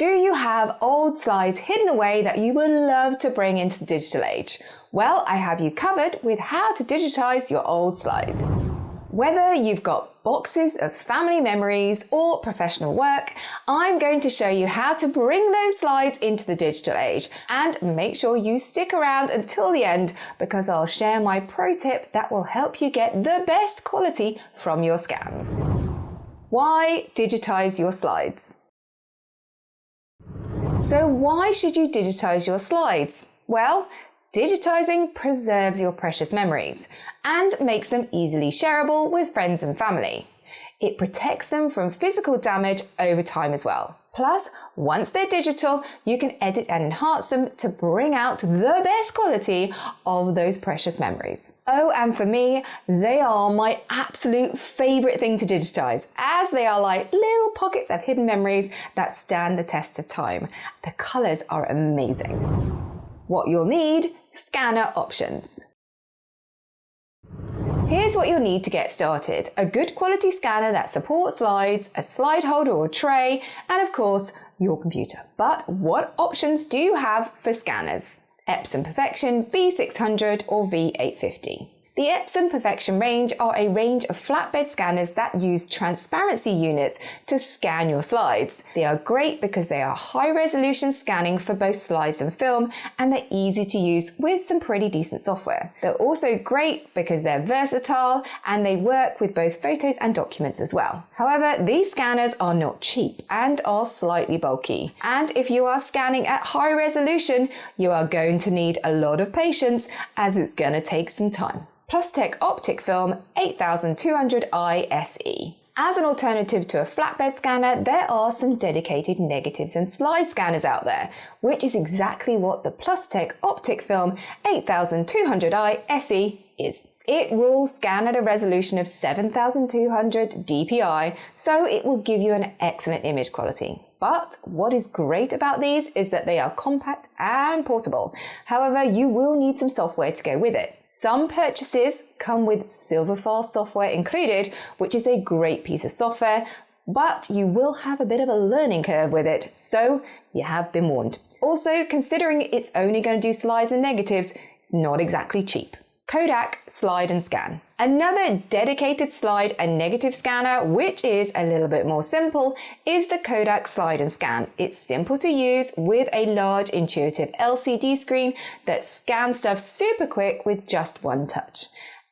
Do you have old slides hidden away that you would love to bring into the digital age? Well, I have you covered with how to digitize your old slides. Whether you've got boxes of family memories or professional work, I'm going to show you how to bring those slides into the digital age, and make sure you stick around until the end because I'll share my pro tip that will help you get the best quality from your scans. Why digitize your slides? So why should you digitize your slides? Well, digitizing preserves your precious memories and makes them easily shareable with friends and family. It protects them from physical damage over time as well. Plus, once they're digital, you can edit and enhance them to bring out the best quality of those precious memories. Oh, and for me, they are my absolute favorite thing to digitize, as they are like little pockets of hidden memories that stand the test of time. The colors are amazing. What you'll need: scanner options. Here's what you'll need to get started: a good quality scanner that supports slides, a slide holder or tray, and of course, your computer. But what options do you have for scanners? Epson Perfection V600 or V850. The Epson Perfection range are a range of flatbed scanners that use transparency units to scan your slides. They are great because they are high-resolution scanning for both slides and film, and they're easy to use with some pretty decent software. They're also great because they're versatile and they work with both photos and documents as well. However, these scanners are not cheap and are slightly bulky. And if you are scanning at high resolution, you are going to need a lot of patience, as it's going to take some time. Plustek Optic Film 8200i SE. As an alternative to a flatbed scanner, there are some dedicated negatives and slide scanners out there, which is exactly what the Plustek Optic Film 8200i SE is. It will scan at a resolution of 7200 dpi, so it will give you an excellent image quality. But what is great about these is that they are compact and portable. However, you will need some software to go with it. Some purchases come with Silverfast software included, which is a great piece of software, but you will have a bit of a learning curve with it, so you have been warned. Also, considering it's only going to do slides and negatives, it's not exactly cheap. Kodak Slide and Scan. Another dedicated slide and negative scanner, which is a little bit more simple, is the Kodak Slide and Scan. It's simple to use with a large intuitive LCD screen that scans stuff super quick with just one touch.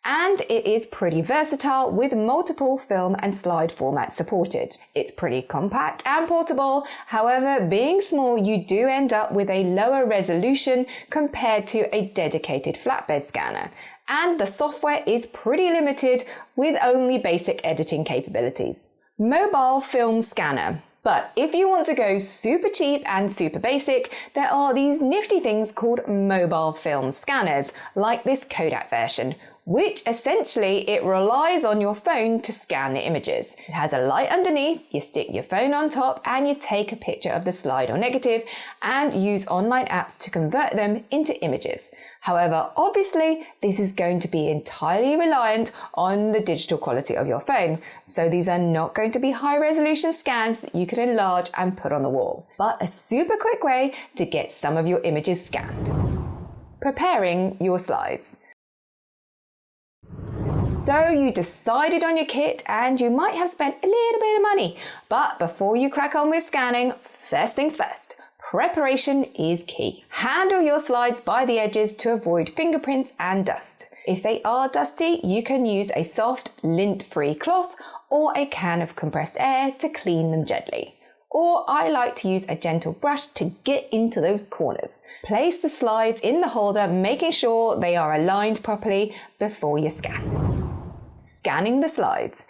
And it is pretty versatile with multiple film and slide formats supported. It's pretty compact and portable. However, being small, you do end up with a lower resolution compared to a dedicated flatbed scanner. And the software is pretty limited with only basic editing capabilities. Mobile Film Scanner. But if you want to go super cheap and super basic, there are these nifty things called mobile film scanners, like this Kodak version, which essentially it relies on your phone to scan the images. It has a light underneath, you stick your phone on top and you take a picture of the slide or negative and use online apps to convert them into images. However, obviously, this is going to be entirely reliant on the digital quality of your phone, so these are not going to be high-resolution scans that you can enlarge and put on the wall, but a super quick way to get some of your images scanned. Preparing your slides. So you decided on your kit and you might have spent a little bit of money, but before you crack on with scanning, first things first. Preparation is key. Handle your slides by the edges to avoid fingerprints and dust. If they are dusty, you can use a soft, lint-free cloth or a can of compressed air to clean them gently. Or I like to use a gentle brush to get into those corners. Place the slides in the holder, making sure they are aligned properly before you scan. Scanning the slides.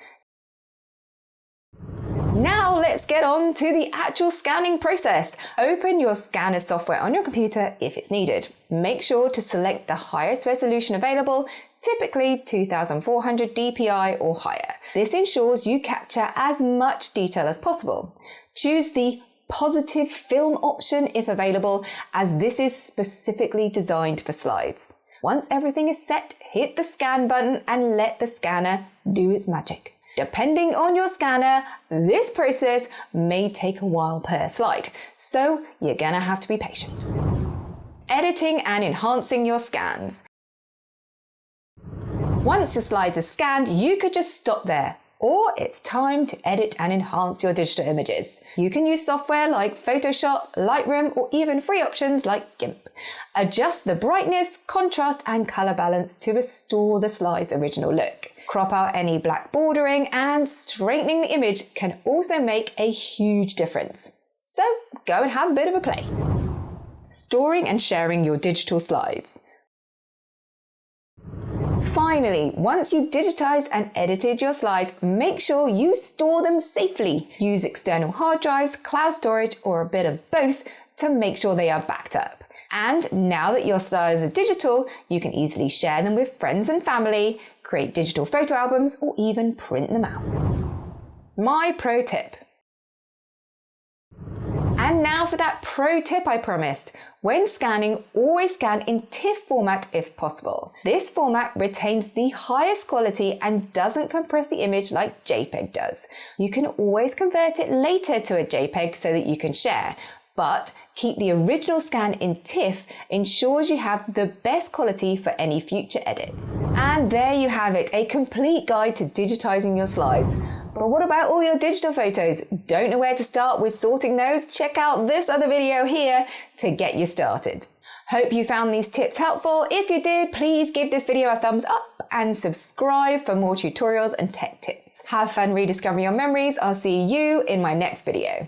Now let's get on to the actual scanning process. Open your scanner software on your computer if it's needed. Make sure to select the highest resolution available, typically 2400 dpi or higher. This ensures you capture as much detail as possible. Choose the positive film option if available, as this is specifically designed for slides. Once everything is set, hit the scan button and let the scanner do its magic. Depending on your scanner, this process may take a while per slide, so you're gonna have to be patient. Editing and enhancing your scans. Once your slides are scanned, you could just stop there. Or it's time to edit and enhance your digital images. You can use software like Photoshop, Lightroom, or even free options like GIMP. Adjust the brightness, contrast, and color balance to restore the slide's original look. Crop out any black bordering, and straightening the image can also make a huge difference. So go and have a bit of a play. Storing and sharing your digital slides. Finally, once you've digitized and edited your slides, make sure you store them safely. Use external hard drives, cloud storage, or a bit of both to make sure they are backed up. And now that your slides are digital, you can easily share them with friends and family, create digital photo albums, or even print them out. My pro tip. And now for that pro tip I promised. When scanning, always scan in TIFF format if possible. This format retains the highest quality and doesn't compress the image like JPEG does. You can always convert it later to a JPEG so that you can share, but keep the original scan in TIFF ensures you have the best quality for any future edits. And there you have it, a complete guide to digitizing your slides. But what about all your digital photos? Don't know where to start with sorting those? Check out this other video here to get you started. Hope you found these tips helpful. If you did, please give this video a thumbs up and subscribe for more tutorials and tech tips. Have fun rediscovering your memories. I'll see you in my next video.